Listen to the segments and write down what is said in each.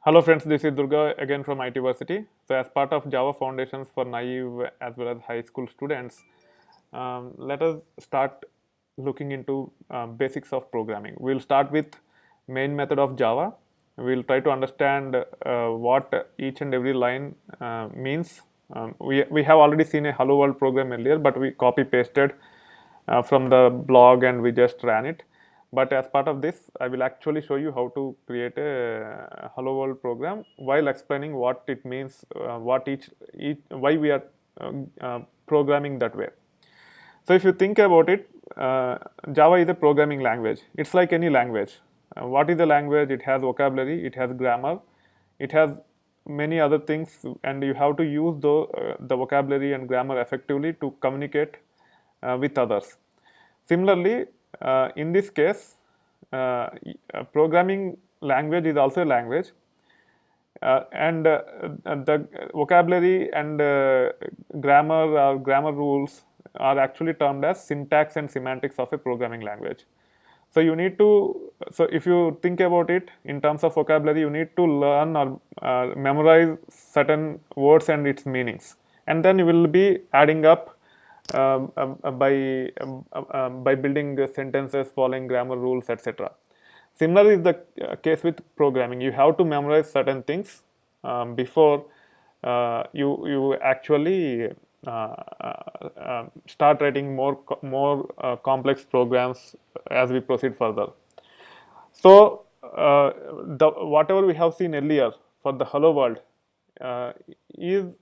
Hello friends, this is Durga again from ITversity. So as part of Java Foundations for naive as well as high school students, let us start looking into basics of programming. We'll start with main method of Java. We'll try to understand what each and every line means. We have already seen a hello world program earlier, but we copy pasted from the blog and we just ran it. But as part of this, I will actually show you how to create a hello world program while explaining what it means, what each why we are programming that way. So if you think about it, Java is a programming language. It's like any language. What is a language? It has vocabulary, it has grammar, it has many other things, and you have to use the vocabulary and grammar effectively to communicate with others. Similarly, in this case, programming language is also a language, and the vocabulary and grammar or grammar rules are actually termed as syntax and semantics of a programming language. So you need to, so if you think about it in terms of vocabulary, you need to learn or memorize certain words and its meanings, and then you will be adding up by building sentences, following grammar rules, etc. Similar is the case with programming. You have to memorize certain things before you actually start writing more complex programs as we proceed further. So the whatever we have seen earlier for the hello world uh, is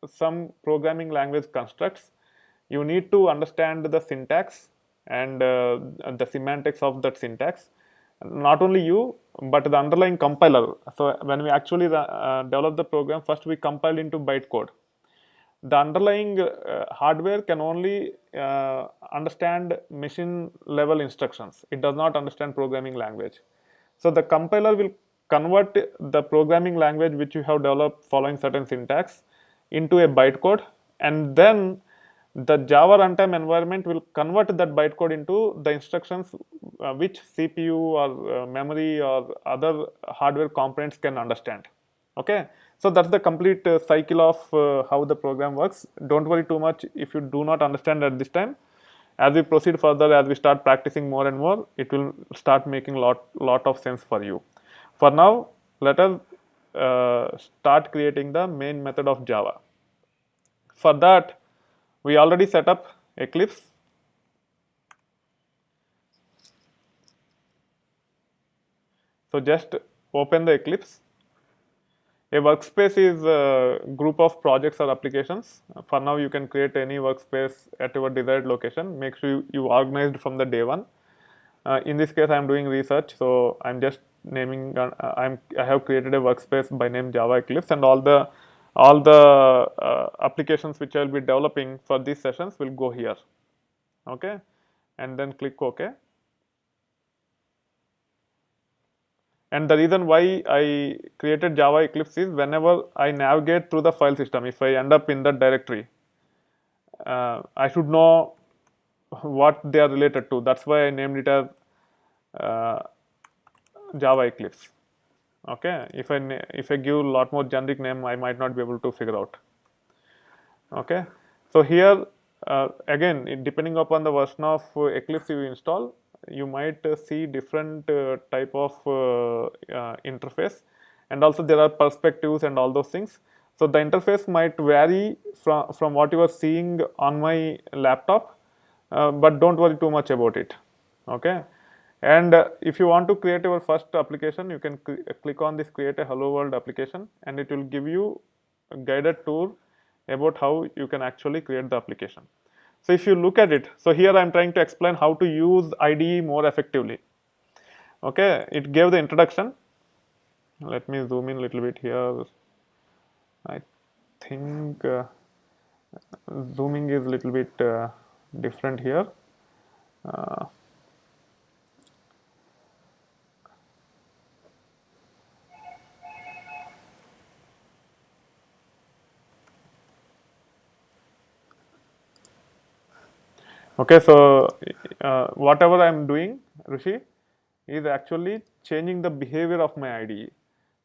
some programming language constructs. You need to understand the syntax and the semantics of that syntax. Not only you, but the underlying compiler. So when we actually develop the program, first we compile into bytecode. The underlying hardware can only understand machine level instructions. It does not understand programming language. So the compiler will convert the programming language which you have developed following certain syntax into a bytecode, and then the Java runtime environment will convert that bytecode into the instructions which CPU or memory or other hardware components can understand. Okay, so that's the complete cycle of how the program works. Don't worry too much if you do not understand at this time. As we proceed further, as we start practicing more and more, it will start making lot of sense for you. For now, let us start creating the main method of Java. For that, we already set up Eclipse. So just open the Eclipse. A workspace is a group of projects or applications. For now, you can create any workspace at your desired location. Make sure you organized from the day one. In this case, I'm doing research, so I'm just naming. I have created a workspace by name Java Eclipse, and all the applications which I'll be developing for these sessions will go here. Okay, and then click OK. And the reason why I created Java Eclipse is whenever I navigate through the file system, if I end up in that directory, I should know what they are related to. That's why I named it as Java Eclipse. Okay, if I give a lot more generic name, I might not be able to figure out. Okay, so here again, depending upon the version of Eclipse you install, you might see different type of interface, and also there are perspectives and all those things. So the interface might vary from what you are seeing on my laptop, but don't worry too much about it. Okay, and if you want to create your first application, you can click on this create a hello world application, and it will give you a guided tour about how you can actually create the application. So if you look at it, so here I'm trying to explain how to use IDE more effectively. Okay, it gave the introduction. Let me zoom in a little bit here. I think zooming is a little bit different here. Uh, okay, so whatever I'm doing, Rishi, is actually changing the behavior of my IDE.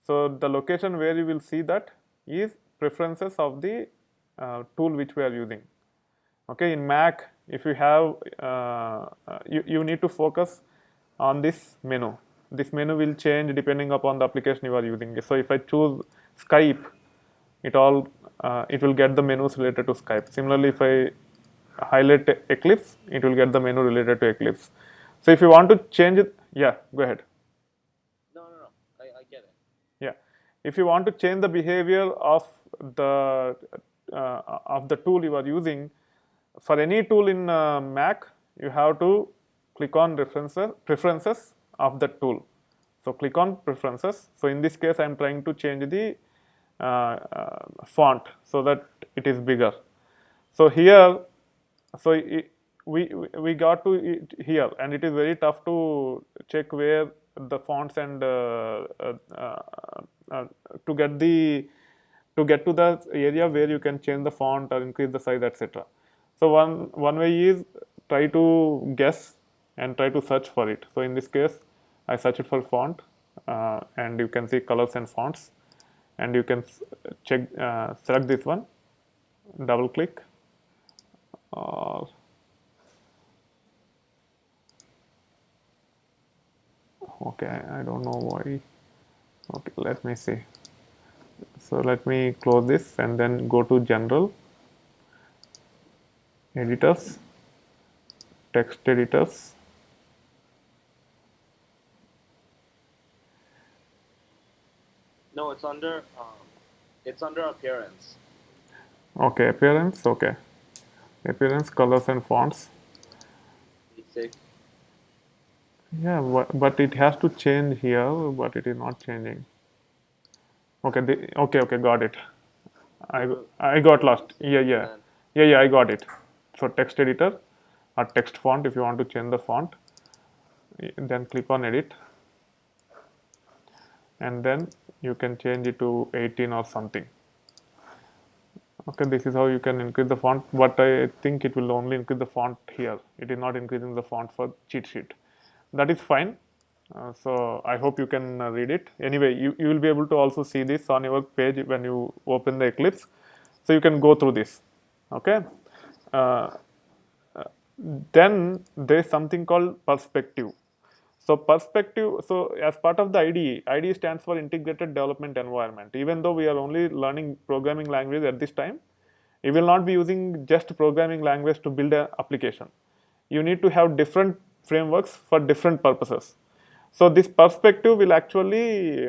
So the location where you will see that is preferences of the tool which we are using. Okay, in Mac, if you have you need to focus on this menu. This menu will change depending upon the application you are using. So if I choose Skype, it will get the menus related to Skype. Similarly, if I highlight Eclipse, it will get the menu related to Eclipse. So if you want to change it, yeah, go ahead. No, I get it. Yeah, if you want to change the behavior the of the tool you are using, for any tool in Mac, you have to click on preferences of the tool. So click on preferences. So in this case, I am trying to change the font so that it is bigger. So here, so it, we got to it here, and it is very tough to check where the fonts and uh, to get the to get to the area where you can change the font or increase the size, etc. So one way is try to guess and try to search for it. So in this case, I search it for font, and you can see colors and fonts, and you can check select this one, double click, or okay, I don't know why. Okay, let me see. So let me close this and then go to general, editors, text editors. No, it's under appearance. Okay, appearance. Okay, appearance, colors and fonts. Basic. Yeah, but it has to change here, but it is not changing. Okay, okay, got it. I got lost. Yeah, I got it. So text editor or text font, if you want to change the font, then click on edit, and then you can change it to 18 or something. Okay, this is how you can increase the font, but I think it will only increase the font here. It is not increasing the font for cheat sheet. That is fine. So I hope you can read it. Anyway, you will be able to also see this on your page when you open the Eclipse. So you can go through this. Okay. Uh, then there is something called perspective. So as part of the IDE stands for Integrated Development Environment. Even though we are only learning programming language at this time, you will not be using just programming language to build an application. You need to have different frameworks for different purposes. So this perspective will actually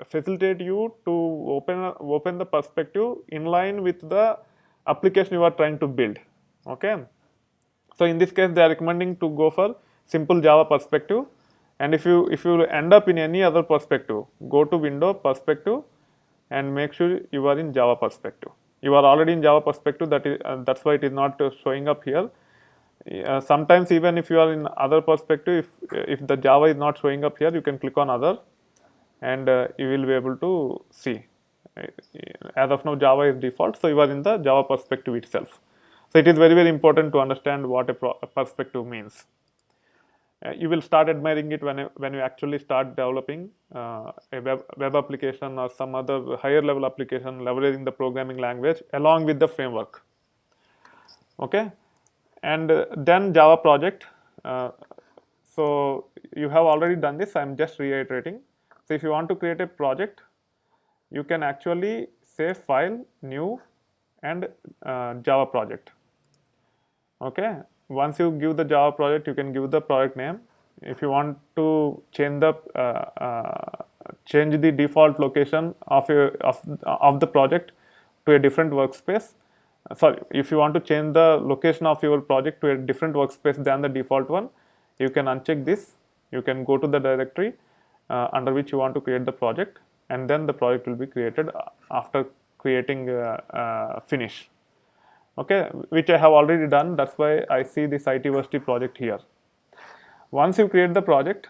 facilitate you to open the perspective in line with the application you are trying to build. Okay. So in this case, they are recommending to go for simple Java perspective. And if you end up in any other perspective, go to Window Perspective and make sure you are in Java perspective. You are already in Java perspective. That's why it is not showing up here. Sometimes even if you are in other perspective, if the Java is not showing up here, you can click on other, and you will be able to see. As of now, Java is default, so you are in the Java perspective itself. So it is very important to understand what a perspective means. You will start admiring it when you actually start developing a web application or some other higher level application leveraging the programming language along with the framework. Okay, and then Java project. So you have already done this. I am just reiterating. So if you want to create a project, you can actually say File, New, and Java project. Okay, once you give the Java project, you can give the project name. If you want to change the default location of the project to a different workspace, sorry, if you want to change the location of your project to a different workspace than the default one, you can uncheck this. You can go to the directory under which you want to create the project, and then the project will be created after creating finish. Okay, which I have already done. That's why I see this ITversity project here. Once you create the project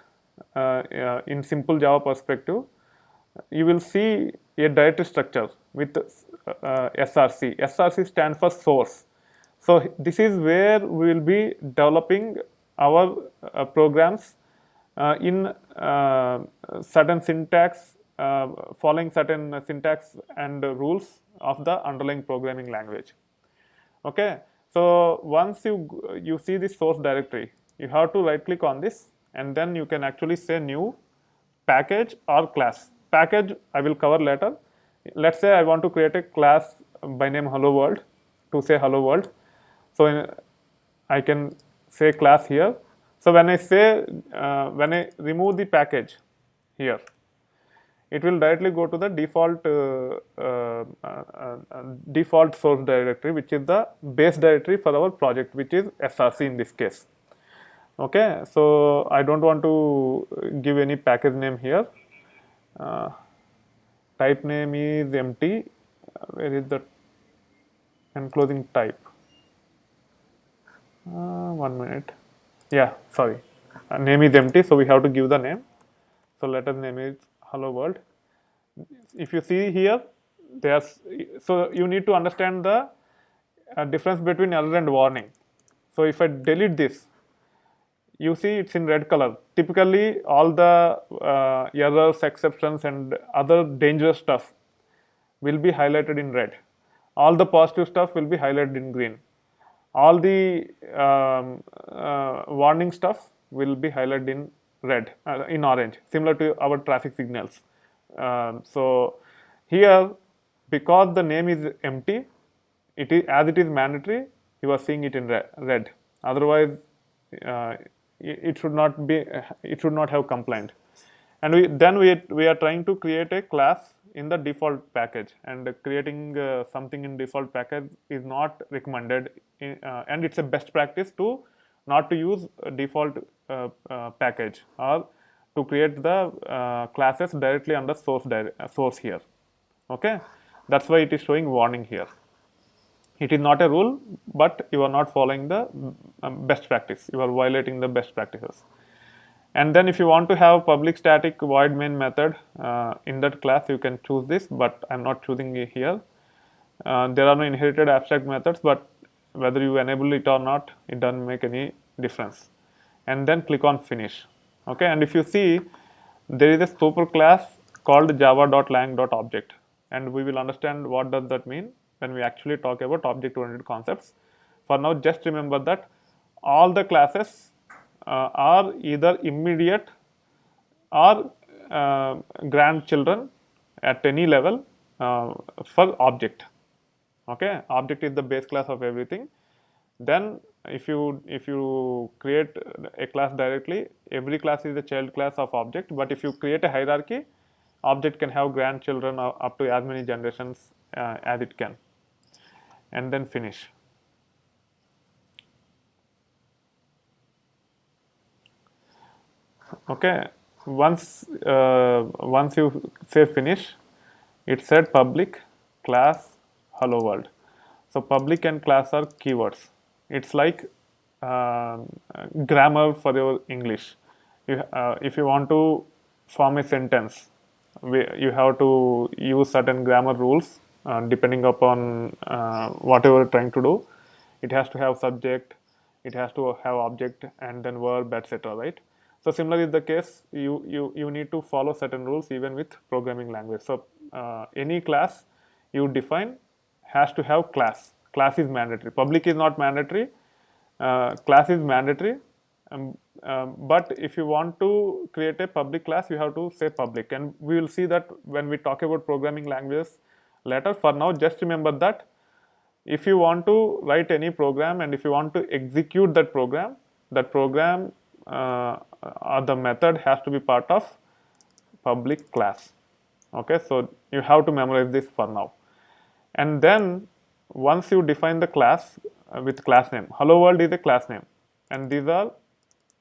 in simple Java perspective, you will see a directory structure with SRC. SRC stands for source. So this is where we will be developing our programs in certain syntax, following certain syntax and rules of the underlying programming language. Okay, so once you see this source directory, you have to right click on this, and then you can actually say new package or class. Package I will cover later. Let's say I want to create a class by name hello world to say hello world. So I can say class here. So when I say when I remove the package here, it will directly go to the default source directory, which is the base directory for our project, which is src in this case. Okay, so I don't want to give any package name here. uh, Type name is empty. Where is the enclosing type? 1 minute. Yeah, sorry. Name is empty, so we have to give the name. So let us name is hello world. If you see here, there's so you need to understand the difference between error and warning. So if I delete this, you see it's in red color. Typically, all the errors, exceptions, and other dangerous stuff will be highlighted in red. All the positive stuff will be highlighted in green. All the warning stuff will be highlighted in red, in orange, similar to our traffic signals. So here, because the name is empty, it is as it is mandatory, you are seeing it in red. Otherwise, uh, it should not be. It should not have complaint. And we are trying to create a class in the default package, and creating something in default package is not recommended, and it's a best practice to not to use a default package, or to create the classes directly under source here. Okay, that's why it is showing warning here. It is not a rule, but you are not following the best practice. You are violating the best practices. And then if you want to have public static void main method in that class, you can choose this, but I'm not choosing it here. There are no inherited abstract methods, but whether you enable it or not, it doesn't make any difference. And then click on finish. Okay, and if you see, there is a super class called java.lang.object, and we will understand what does that mean when we actually talk about object-oriented concepts. For now, just remember that all the classes are either immediate or grandchildren at any level for object. Okay, object is the base class of everything. Then if you create a class directly, every class is a child class of object. But if you create a hierarchy, object can have grandchildren up to as many generations as it can. And then finish. Okay, once you say finish, it said public class hello world. So public and class are keywords. It's like uh, grammar for your English. If you want to form a sentence, you have to use certain grammar rules depending upon whatever you're trying to do. It has to have subject, it has to have object, and then verb, etc. Right? So similar is the case. You need to follow certain rules even with programming language. So any class you define has to have class. Class is mandatory. Public is not mandatory. Class is mandatory. But if you want to create a public class, you have to say public. And we will see that when we talk about programming languages later. For now, just remember that if you want to write any program and if you want to execute that program or the method has to be part of public class. Okay, so you have to memorize this for now. And then once you define the class with class name, hello world is a class name, and these are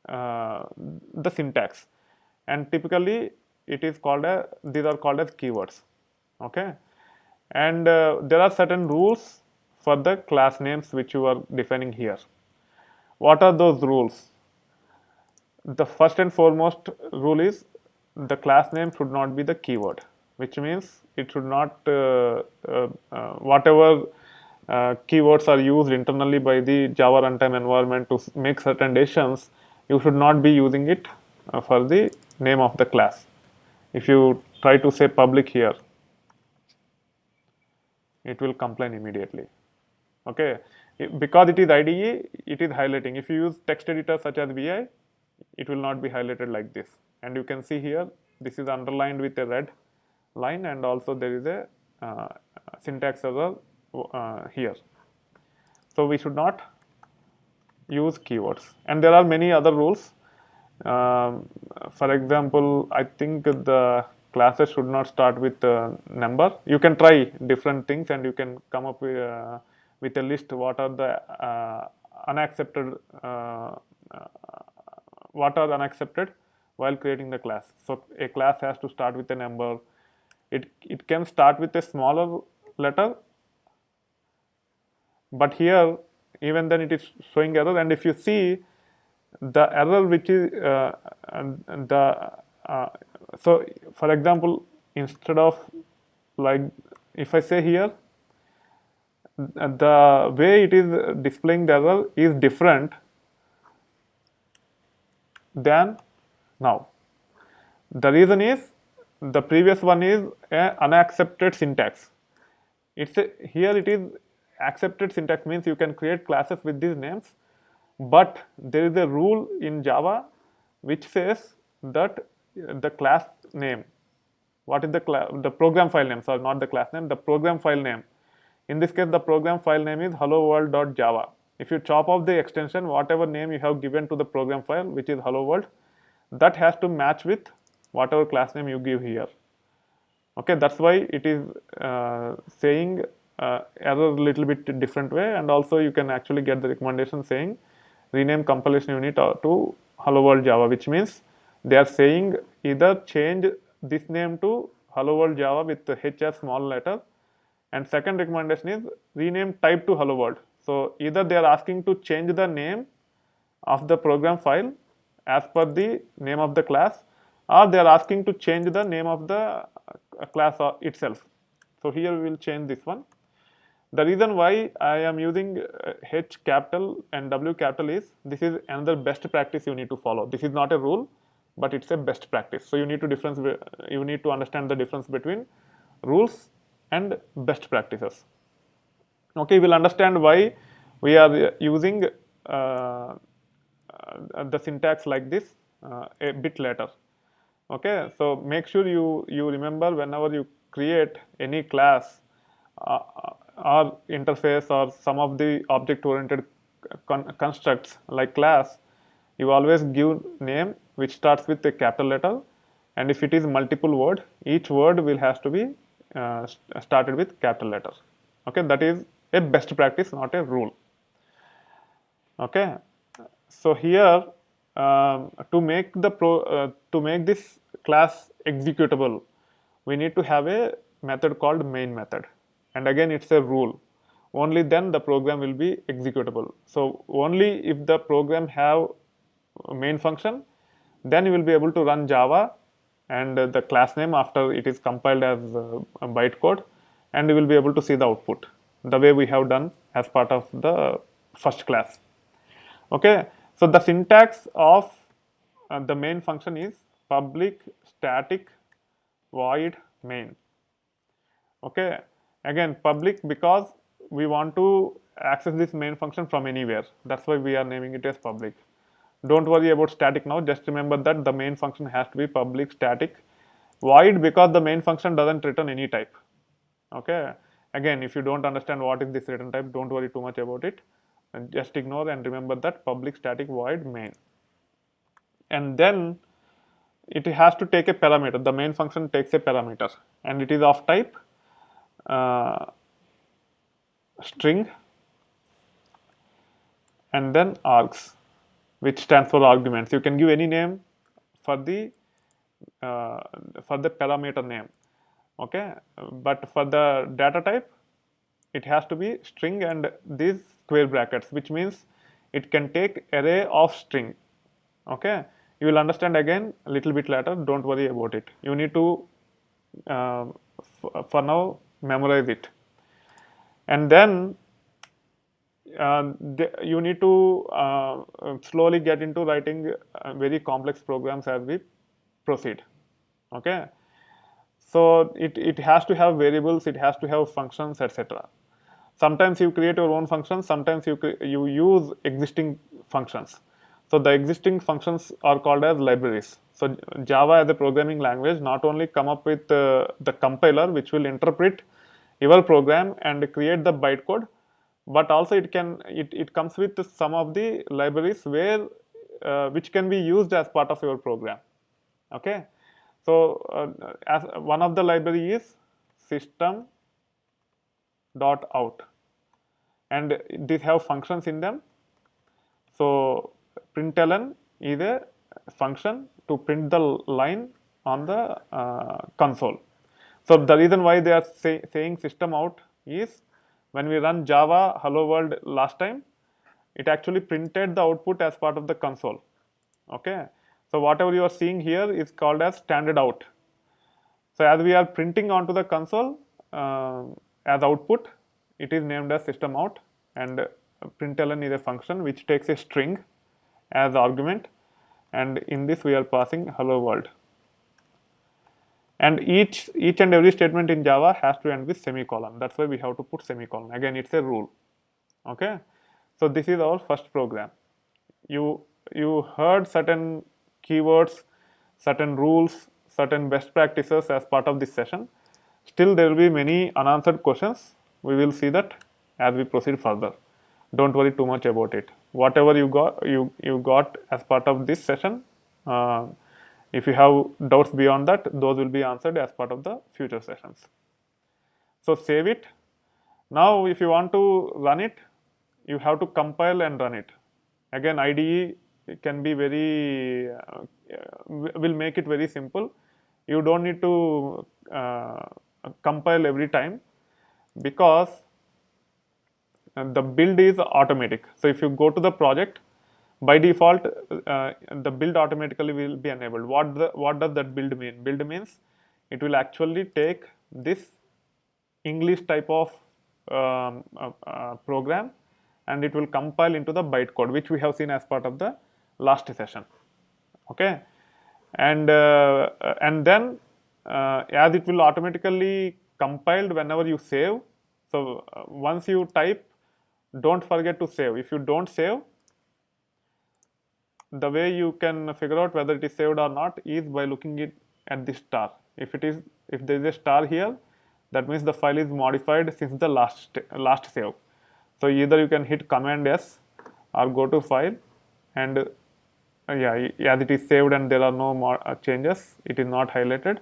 the syntax, and typically it is called these are called as keywords. Okay, and there are certain rules for the class names which you are defining here. What are those rules? The first and foremost rule is the class name should not be the keyword, which means it should not whatever keywords are used internally by the Java runtime environment to make certain decisions, you should not be using it for the name of the class. If you try to say public here, it will complain immediately. Okay, because it is IDE, it is highlighting. If you use text editor such as VI, it will not be highlighted like this. And you can see here, this is underlined with a red line, and also there is a syntax error here. So we should not use keywords. And there are many other rules. For example, I think the classes should not start with number. You can try different things and you can come up with a list what are the unaccepted what are unaccepted while creating the class. So a class has to start with a number. It can start with a smaller letter, but here even then it is showing error. And if you see the error which is the so for example, instead of like if I say here the way it is displaying the error is different than now. The reason is the previous one is a unaccepted syntax. Here it is accepted syntax, means you can create classes with these names, but there is a rule in Java which says that the class name, what is the program file name, sorry, not the class name, the program file name. In this case, the program file name is hello world.java. If you chop off the extension, whatever name you have given to the program file, which is hello world, that has to match with whatever class name you give here. Okay, that's why it is saying error a little bit different way. And also you can actually get the recommendation saying rename compilation unit to hello world java, which means they are saying either change this name to hello world java with the h as small letter, and second recommendation is rename type to hello world. So either they are asking to change the name of the program file as per the name of the class, or they are asking to change the name of the class itself. So here we will change this one. The reason why I am using H capital and W capital is this is another best practice you need to follow. This is not a rule, but it's a best practice. So you need to understand the difference between rules and best practices. Okay, we'll understand why we are using the syntax like this a bit later. Okay, so make sure you remember whenever you create any class or interface or some of the object oriented constructs like class, you always give name which starts with a capital letter, and if it is multiple word, each word will has to be started with capital letter. Okay, that is a best practice, not a rule. Okay, so here to make this class executable, we need to have a method called main method, and again it's a rule. Only then the program will be executable. So only if the program have a main function, then you will be able to run Java and the class name after it is compiled as a bytecode, and you will be able to see the output the way we have done as part of the first class. Okay, so the syntax of the main function is public static void main. Okay, again public because we want to access this main function from anywhere. That's why we are naming it as public. Don't worry about static now, just remember that the main function has to be public static void because the main function doesn't return any type. Okay, again if you don't understand what is this return type, don't worry too much about it, and just ignore and remember that public static void main. And then it has to take a parameter. The main function takes a parameter and it is of type string and then args, which stands for arguments. You can give any name for the parameter name. Okay, but for the data type it has to be string and these square brackets, which means it can take array of string. Okay, you will understand again a little bit later, don't worry about it. You need to for now memorize it. And then you need to slowly get into writing very complex programs as we proceed. Okay, so it has to have variables, it has to have functions, etc. Sometimes you create your own functions, sometimes you use existing functions. So the existing functions are called as libraries. So Java as a programming language not only come up with the compiler which will interpret your program and create the bytecode, but also it comes with some of the libraries where which can be used as part of your program. Okay, so as one of the library is system dot out, and these have functions in them. So println is a function to print the line on the console. So the reason why they are saying system out is when we run Java hello world last time, it actually printed the output as part of the console. Okay, so whatever you are seeing here is called as standard out. So as we are printing onto the console as output, it is named as system out, and println is a function which takes a string as argument, and in this we are passing hello world. And each and every statement in Java has to end with semicolon. That's why we have to put semicolon. Again, it's a rule. Okay, so this is our first program. You heard certain keywords, certain rules, certain best practices as part of this session. Still there will be many unanswered questions. We will see that as we proceed further. Don't worry too much about it. Whatever you got as part of this session, if you have doubts beyond that, those will be answered as part of the future sessions. So save it. Now if you want to run it, you have to compile and run it. Again, IDE can be will make it very simple. You don't need to compile every time, because the build is automatic. So if you go to the project, by default the build automatically will be enabled. What does that build mean? Build means it will actually take this English type of program, and it will compile into the bytecode, which we have seen as part of the last session. Okay, and then as it will automatically compiled whenever you save. So once you type, don't forget to save. If you don't save, the way you can figure out whether it is saved or not is by looking it at the star. If there is a star here, that means the file is modified since the last save. So either you can hit Command S or go to File, and yeah, as it is saved and there are no more changes, it is not highlighted.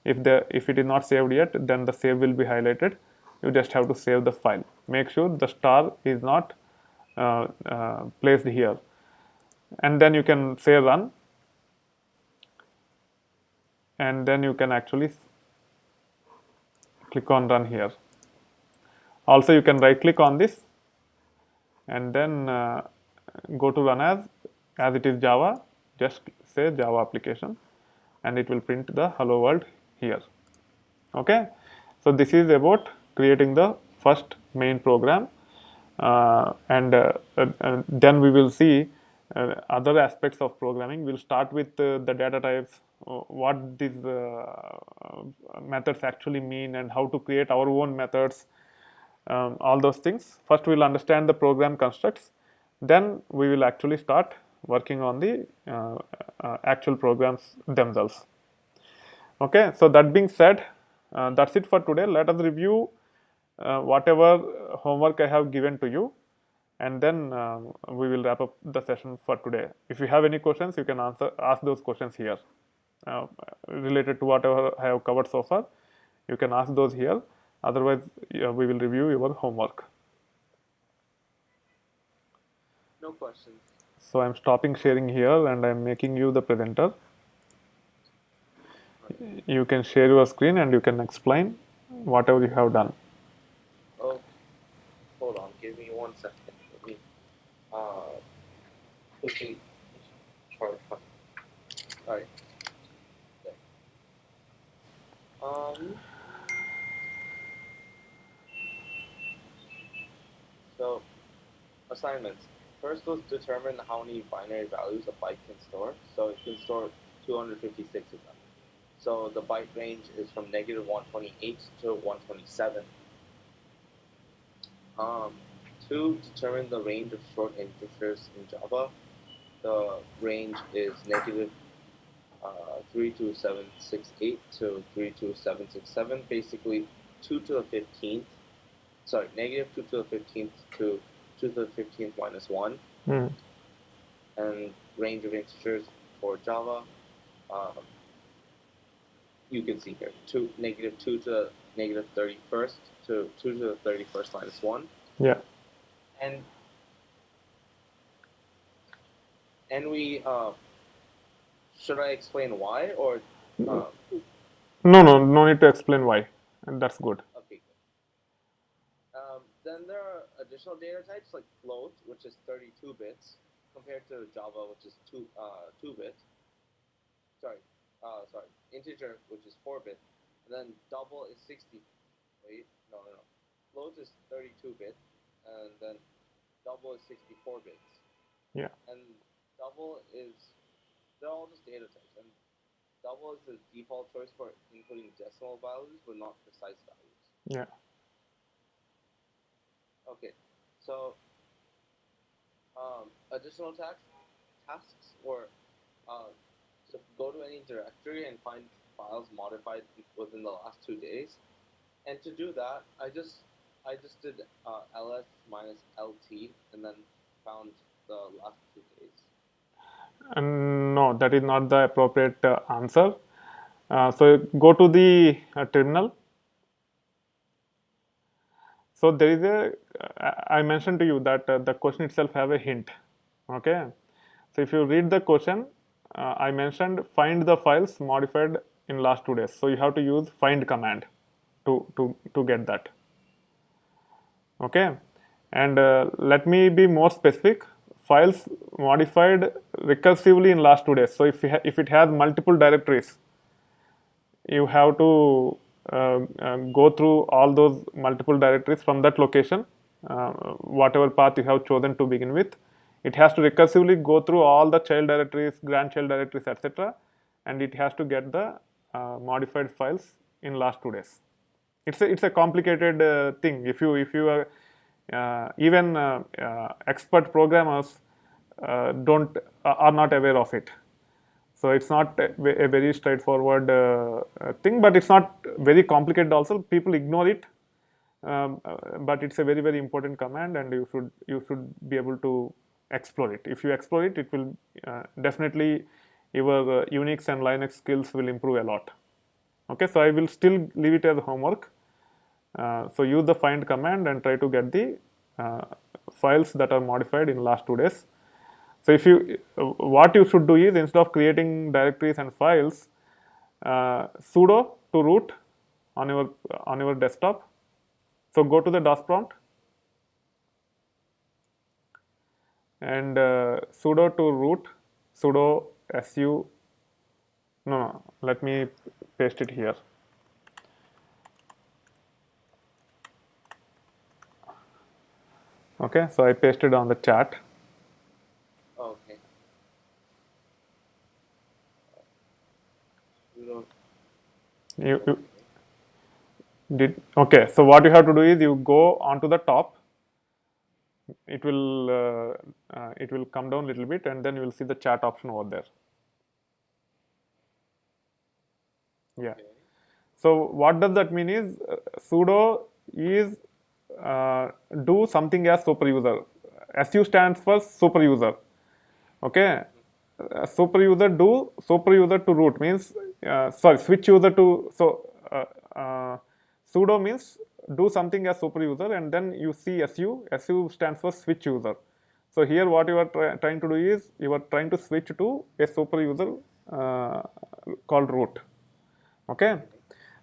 If it is not saved yet, then the save will be highlighted. You just have to save the file. Make sure the star is not placed here, and then you can say run, and then you can actually click on run here. Also you can right click on this and then go to run as it is Java, just say Java application, and it will print the hello world here. Okay, so this is about creating the first main program, and then we will see other aspects of programming. We'll start with the data types, what these methods actually mean, and how to create our own methods, all those things. First we'll understand the program constructs, then we will actually start working on the actual programs themselves. Okay, so that being said, that's it for today. Let us review whatever homework I have given to you, and then we will wrap up the session for today. If you have any questions, you can ask those questions here related to whatever I have covered so far. You can ask those here. Otherwise, we will review your homework. No questions. So I'm stopping sharing here and I'm making you the presenter. You can share your screen and you can explain whatever you have done. Oh, hold on. Give me 1 second. Let me quickly charge. All right. Okay. So assignments. First was determine how many binary values a byte can store. So it can store 256 of them. So the byte range is from negative 128 to 127. To determine the range of short integers in Java, the range is negative 32768 to 32767, basically 2 to the 15th, sorry, negative 2 to the 15th to 2 to the 15th minus 1, and range of integers for Java, you can see here, negative 2 to the negative 31st to 2 to the 31st minus 1. Yeah. And we, should I explain why, or? No, no need to explain why. And that's good. Okay, good. Then there are additional data types like float, which is 32 bits, compared to Java, which is 2 bit. Sorry, integer, which is 4 bit. And then double is 60. Wait, no. Float is 32 bit, and then double is 64 bits. Yeah. And double is, they're all just data types, and double is the default choice for including decimal values, but not precise values. Yeah. Okay, so additional tasks or to go to any directory and find files modified within the last 2 days. And to do that, I just did ls minus lt and then found the last 2 days. And no, that is not the appropriate answer. So go to the terminal. So there is I mentioned to you that the question itself have a hint. Okay. So if you read the question, I mentioned find the files modified in last 2 days. So you have to use find command to get that. Okay. And let me be more specific. Files modified recursively in last 2 days. So if it has multiple directories, you have to go through all those multiple directories from that location, whatever path you have chosen to begin with. It has to recursively go through all the child directories, grandchild directories, etc., and it has to get the modified files in last 2 days. It's a complicated thing. If you are even expert programmers don't are not aware of it. So it's not a very straightforward thing, but it's not very complicated also. People ignore it, but it's a very important command, and you should be able to explore it. If you explore it, it will definitely your Unix and Linux skills will improve a lot. Okay, so I will still leave it as homework. So use the find command and try to get the files that are modified in last 2 days. So if you what you should do is, instead of creating directories and files, sudo to root on your desktop. So go to the DOS prompt and sudo to root, sudo su. No, let me paste it here. Okay, so I pasted on the chat. Okay. You did okay. So what you have to do is you go onto the top. It will come down a little bit, and then you will see the chat option over there. Yeah. Okay. So what does that mean is sudo is do something as super user. Su stands for super user. Okay. Super user do super user to root means sorry, switch user to, so sudo means do something as super user, and then you see su stands for switch user. So here what you are trying to do is you are trying to switch to a super user called root. Okay.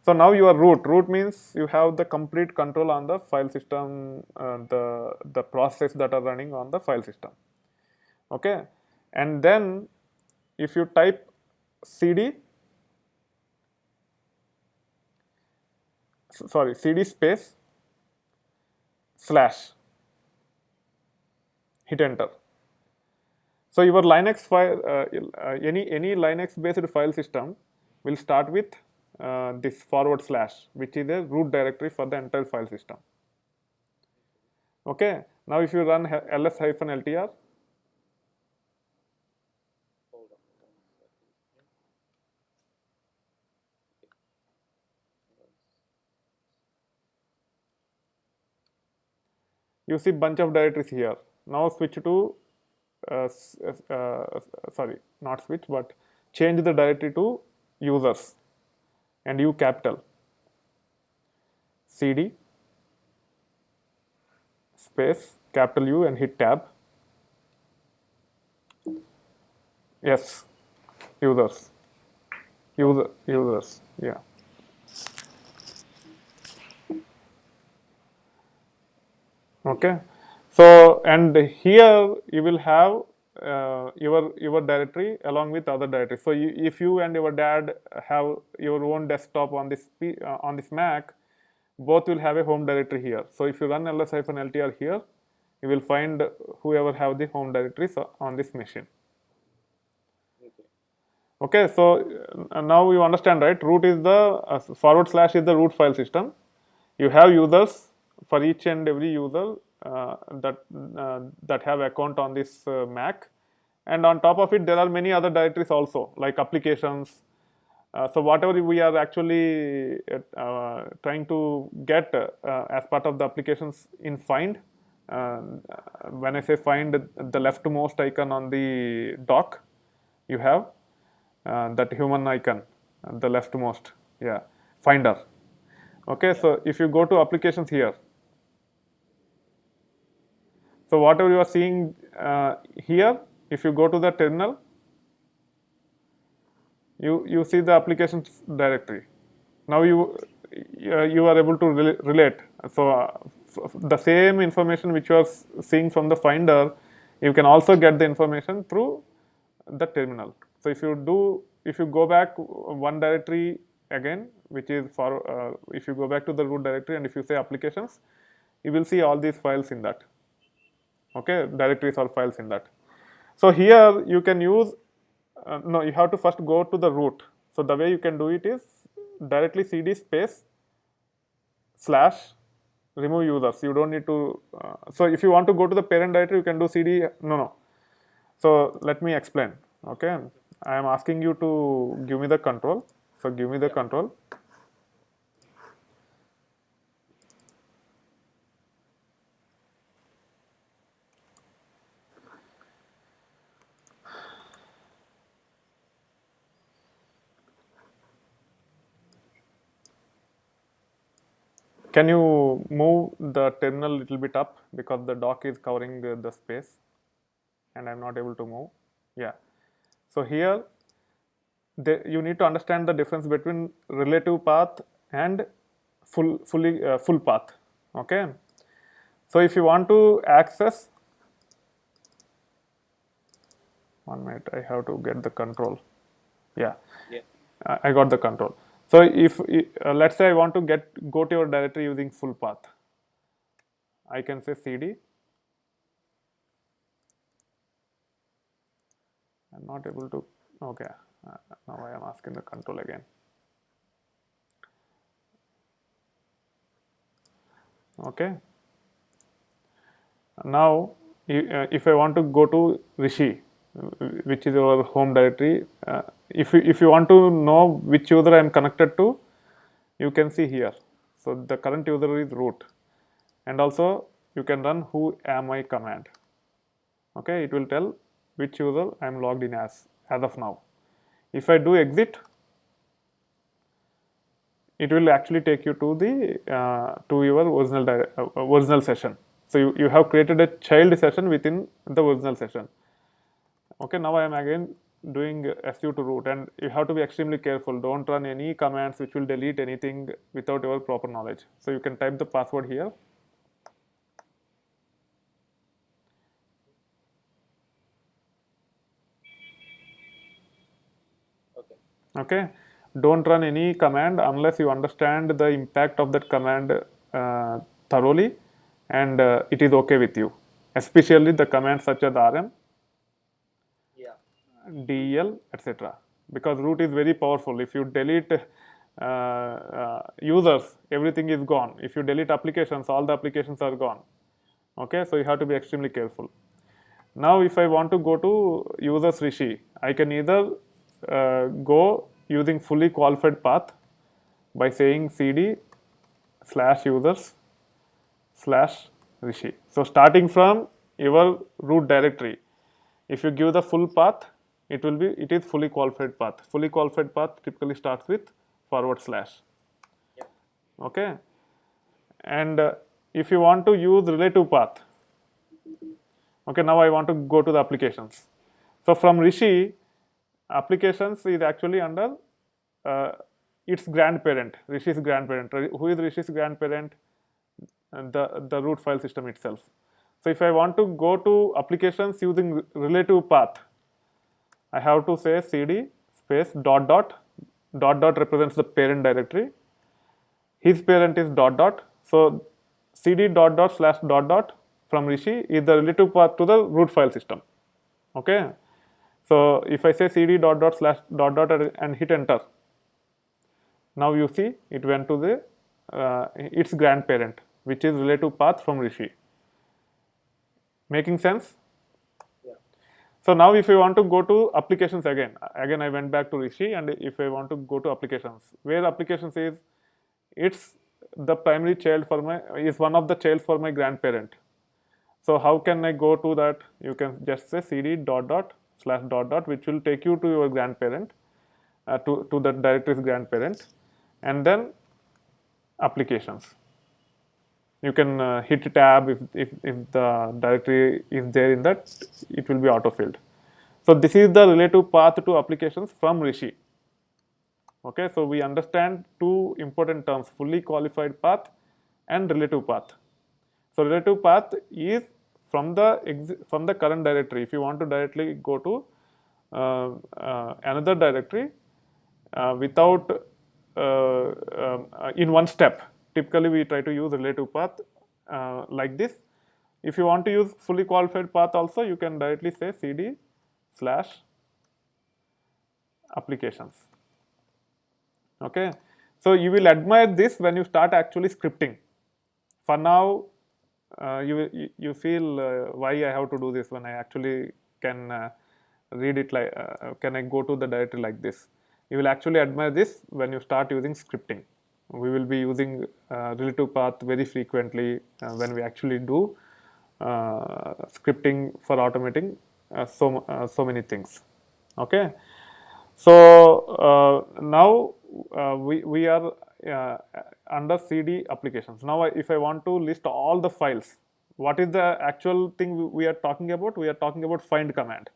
So now you are root means you have the complete control on the file system, the process that are running on the file system. Okay. And then if you type cd space slash, hit enter. So your Linux file, any Linux based file system will start with this forward slash, which is a root directory for the entire file system. Okay, now if you run ls-ltr, Hold on 1 second. you see bunch of directories here. Now switch to sorry, not switch, but change the directory to users and U capital cd space capital U and hit tab. Yes, users, yeah. Okay, so and here you will have your directory along with other directories. So if you and your dad have your own desktop on this Mac, both will have a home directory here. So if you run ls-ltr here, you will find whoever have the home directories on this machine. Okay, so now you understand, right? Root is the forward slash is the root file system. You have users for each and every user that have account on this Mac, and on top of it there are many other directories also, like applications. So whatever we are actually trying to get as part of the applications in find, when I say find, the leftmost icon on the dock, you have that human icon, the leftmost, yeah, finder. Okay, so if you go to applications here, so whatever you are seeing here, if you go to the terminal, you see the applications directory. Now you are able to relate. So the same information which you are seeing from the finder, you can also get the information through the terminal. So if you go back one directory again, which is for if you go back to the root directory and if you say applications, you will see all these files in that. Okay, directories or files in that. So here you can use no, you have to first go to the root. So the way you can do it is directly cd space slash remove users. You don't need to so if you want to go to the parent directory, you can do cd. No, so let me explain. Okay, I am asking you to give me the control. So give me the control. Can you move the terminal a little bit up, because the dock is covering the space and I'm not able to move. Yeah. So here you need to understand the difference between relative path and full path. Okay. So if you want to access, 1 minute, I have to get the control. Yeah. I got the control. So if let's say I want to go to your directory using full path, I can say cd. I'm not able to. Okay, now I am asking the control again. Okay. Now if I want to go to Rishi, which is our home directory, if you want to know which user I am connected to, you can see here. So the current user is root, and also you can run who am I command. Okay, it will tell which user I am logged in as of now. If I do exit, it will actually take you to the to your original session. So you have created a child session within the original session. Okay, now I am again doing su to root, and you have to be extremely careful. Don't run any commands which will delete anything without your proper knowledge. So you can type the password here. Okay, don't run any command unless you understand the impact of that command thoroughly and it is okay with you. especially the commands such as rm, Yeah. del, etc. Because root is very powerful. If you delete users, everything is gone. If you delete applications, all the applications are gone. Okay, so you have to be extremely careful. Now, if I want to go to users Rishi, I can either go using fully qualified path by saying cd slash users slash Rishi. So starting from your root directory, if you give the full path, it is fully qualified path. Fully qualified path typically starts with forward slash. Yeah. Okay, and if you want to use relative path, okay, now I want to go to the applications. So from Rishi, applications is actually under uh, its grandparent, Rishi's grandparent. Who is Rishi's grandparent? The root file system itself. So if I want to go to applications using relative path, I have to say cd space dot dot. Dot dot represents the parent directory. His parent is dot dot. So cd dot dot slash dot dot from Rishi is the relative path to the root file system. Okay. So if I say cd dot dot slash dot dot and hit enter, now you see it went to the its grandparent, which is relative path from Rishi. Making sense? Yeah. So now if I want to go to applications again I went back to Rishi, and if I want to go to applications, where applications is, it's the primary child for my, is one of the child for my grandparent. So how can I go to that? You can just say cd dot dot slash dot dot, which will take you to your grandparent, to the directory's grandparent, and then applications. You can hit tab if the directory is there in that, it will be autofilled. So this is the relative path to applications from Rishi. Okay, so we understand two important terms: fully qualified path and relative path. So relative path is from the current directory. If you want to directly go to another directory without in one step, typically we try to use relative path like this. If you want to use fully qualified path also, you can directly say cd slash applications. Okay, so you will admire this when you start actually scripting. For now, you feel why I have to do this when I actually can read it like can I go to the directory like this. You will actually admire this when you start using scripting. We will be using relative path very frequently when we actually do scripting for automating so many things. Okay, so now we are under cd applications. Now if I want to list all the files, what is the actual thing we are talking about? We are talking about find command.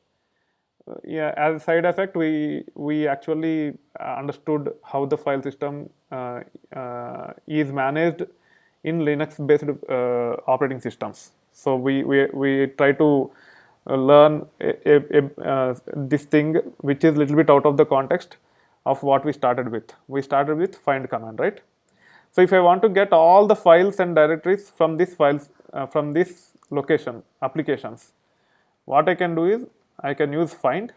Yeah, as a side effect, we actually understood how the file system is managed in Linux based operating systems. So we try to learn this thing which is a little bit out of the context of what we started with. We started with find command, right? So if I want to get all the files and directories from this files from this location applications, what I can do is I can use find,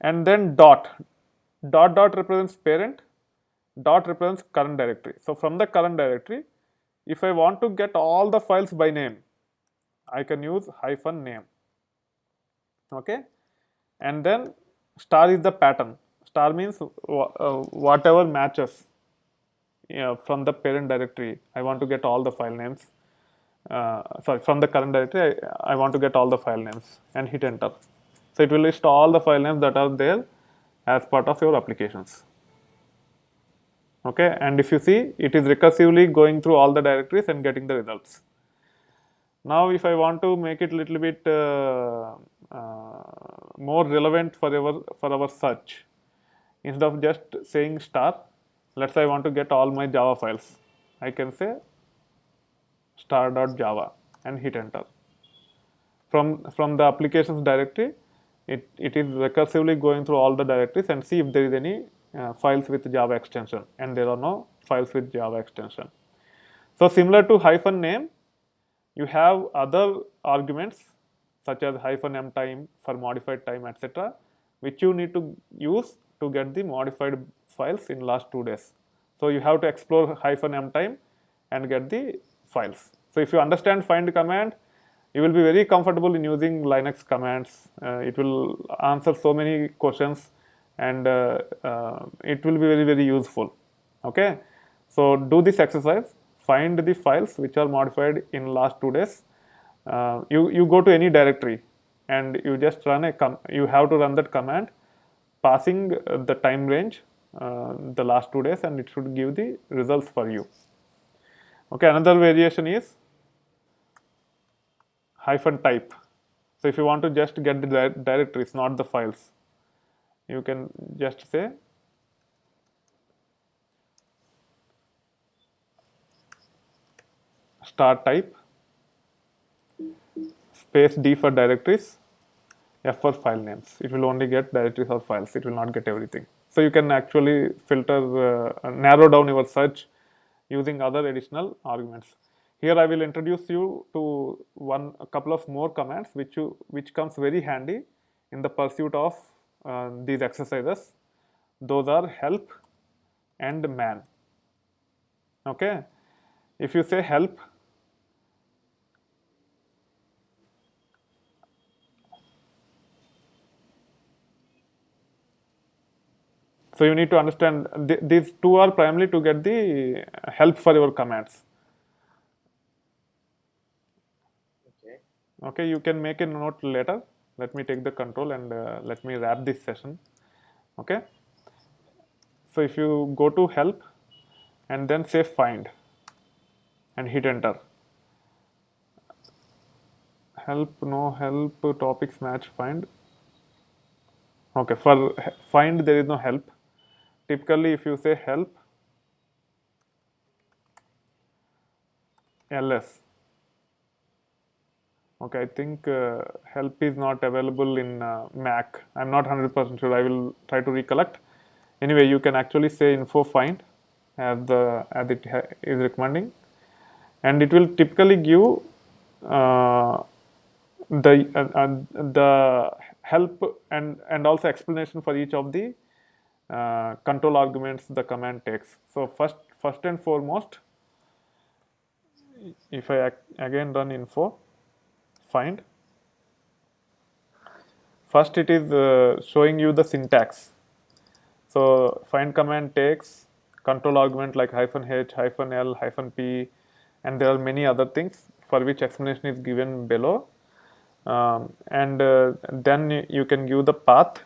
and then dot. Dot dot represents parent, dot represents current directory. So from the current directory, if I want to get all the files by name, I can use hyphen name. Okay, and then star is the pattern. Star means whatever matches from the parent directory. I want to get all the file names. Sorry, from the current directory, I want to get all the file names, and hit enter. So it will list all the file names that are there as part of your applications. Okay, and if you see, it is recursively going through all the directories and getting the results. Now if I want to make it a little bit more relevant for our search, instead of just saying star, let's say I want to get all my Java files, I can say star.java and hit enter. From the applications directory, it is recursively going through all the directories and see if there is any files with Java extension, and there are no files with Java extension. So similar to hyphen name, you have other arguments such as -m time for modified time, etc., which you need to use to get the modified files in last 2 days. So you have to explore -m time and get the files. So if you understand find command, you will be very comfortable in using Linux commands. It will answer so many questions, and it will be very useful. Okay, so do this exercise. Find the files which are modified in last 2 days. You go to any directory and you just run you have to run that command passing the time range, the last 2 days, and it should give the results for you. Okay, another variation is -type. So if you want to just get the directories, not the files, you can just say *type space D for directories, F for file names. It will only get directories or files. It will not get everything. So you can actually filter, narrow down your search using other additional arguments. Here I will introduce you to a couple of more commands which comes very handy in the pursuit of these exercises. Those are help and man. Okay, if you say help, so you need to understand these two are primarily to get the help for your commands. Okay. Okay, you can make a note later. Let me take the control and let me wrap this session. Okay, so if you go to help and then say find and hit enter. Help, no help, topics match find. Okay, for find there is no help. Typically if you say help ls, okay, I think help is not available in Mac. I'm not 100% sure. I will try to recollect. Anyway, you can actually say info find as it is recommending, and it will typically give uh, the help and also explanation for each of the control arguments the command takes. So first and foremost, if I again run info find, first it is showing you the syntax. So find command takes control argument like -h, -l, -p, and there are many other things for which explanation is given below. And then you can give the path.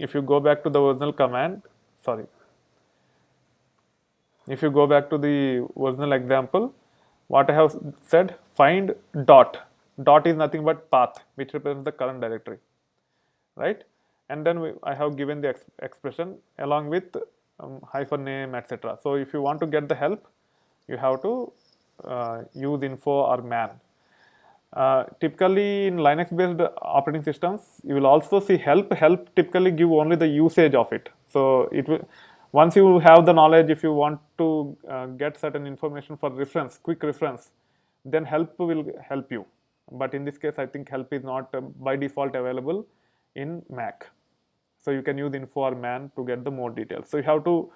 If you go back to the original command, sorry, if you go back to the original example, what I have said, find dot. Dot is nothing but path, which represents the current directory, right? And then I have given the expression along with hyphen name, etc. So if you want to get the help, you have to use info or man. Typically in Linux based operating systems, you will also see help. Help typically give only the usage of it. So it will, once you have the knowledge, if you want to get certain information for reference, quick reference, then help will help you. But in this case, I think help is not by default available in Mac. So you can use info or man to get the more details. So you have to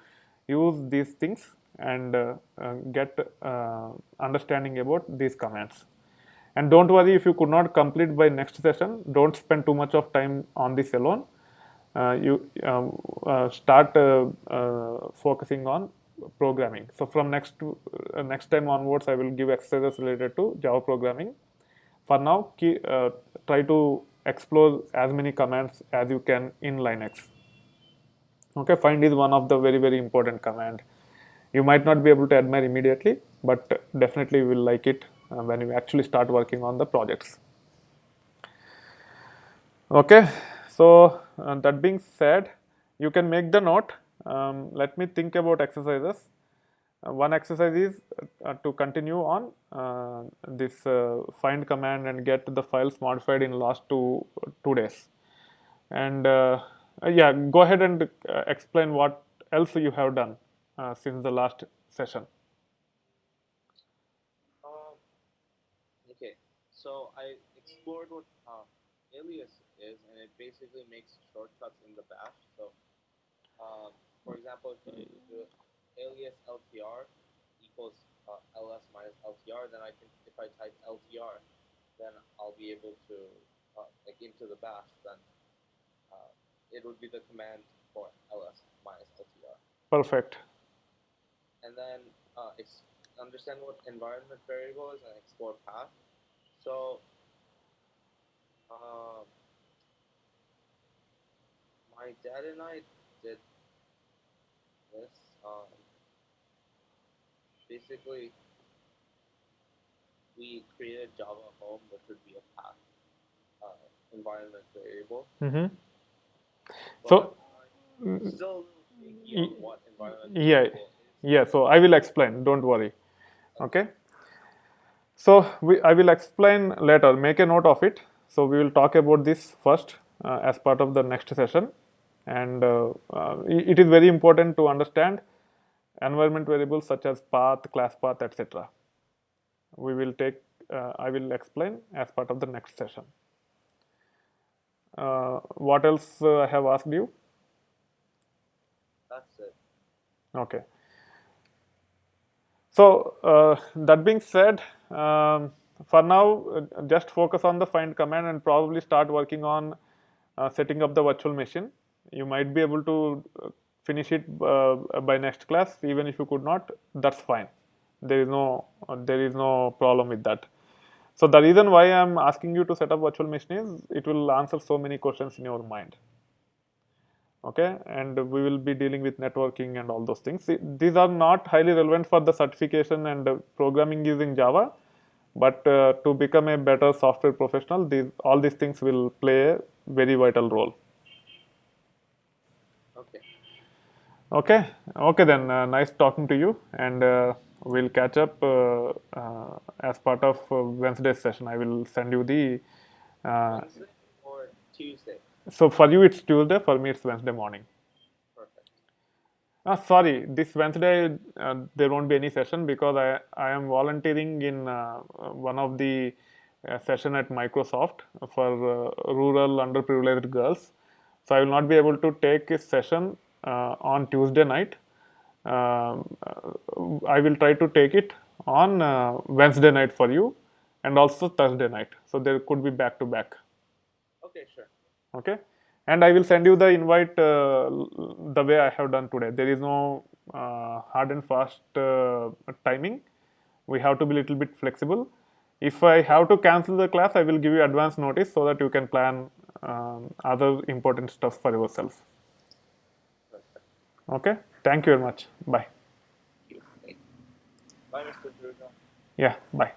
use these things and get understanding about these commands. And don't worry if you could not complete by next session. Don't spend too much of time on this alone. You start focusing on programming. So from next time onwards, I will give exercises related to Java programming. For now, try to explore as many commands as you can in Linux. Okay, find is one of the very important command. You might not be able to admire immediately, but definitely you will like it when you actually start working on the projects. Okay, so that being said, you can make the note. Let me think about exercises. One exercise is to continue on this find command and get the files modified in last two days. And yeah, go ahead and explain what else you have done since the last session. So I explored what alias is, and it basically makes shortcuts in the bash. So for example, if you do alias LTR equals ls minus LTR, then I can, if I type LTR, then I'll be able to like into the bash. Then uh, it would be the command for ls minus LTR, Perfect. and then understand what environment variable is and explore path. So um, my dad and I did this. Basically, we created Java home, which would be a path environment variable. Mm-hmm. But So, I'm still a little shaky on what environment yeah, variable is. yeah. So I will explain. Don't worry. Okay. So I will explain later. Make a note of it. So we will talk about this first as part of the next session, and it is very important to understand environment variables such as path, class path, etc. We will take. I will explain as part of the next session. What else I have asked you? That's it. Okay. So that being said, for now, just focus on the find command and probably start working on setting up the virtual machine. You might be able to finish it by next class. Even if you could not, that's fine. There is no problem with that. So the reason why I'm asking you to set up virtual machine is it will answer so many questions in your mind. Okay, and we will be dealing with networking and all those things. These are not highly relevant for the certification and programming using Java, but to become a better software professional, all these things will play a very vital role. Okay. Okay then. Nice talking to you, and we'll catch up as part of Wednesday's session. I will send you the. Wednesday or Tuesday? So for you it's Tuesday, for me it's Wednesday morning. Perfect. Sorry, this Wednesday there won't be any session because I am volunteering in one of the session at Microsoft for rural underprivileged girls. So I will not be able to take a session on Tuesday night. I will try to take it on Wednesday night for you, and also Thursday night. So there could be back to back. Okay, sure. Okay, and I will send you the invite the way I have done today. There is no hard and fast timing. We have to be a little bit flexible. If I have to cancel the class, I will give you advance notice so that you can plan other important stuff for yourself. Perfect. Okay, thank you very much. Bye. Thank you. Bye, Mr. Durga. Yeah, bye.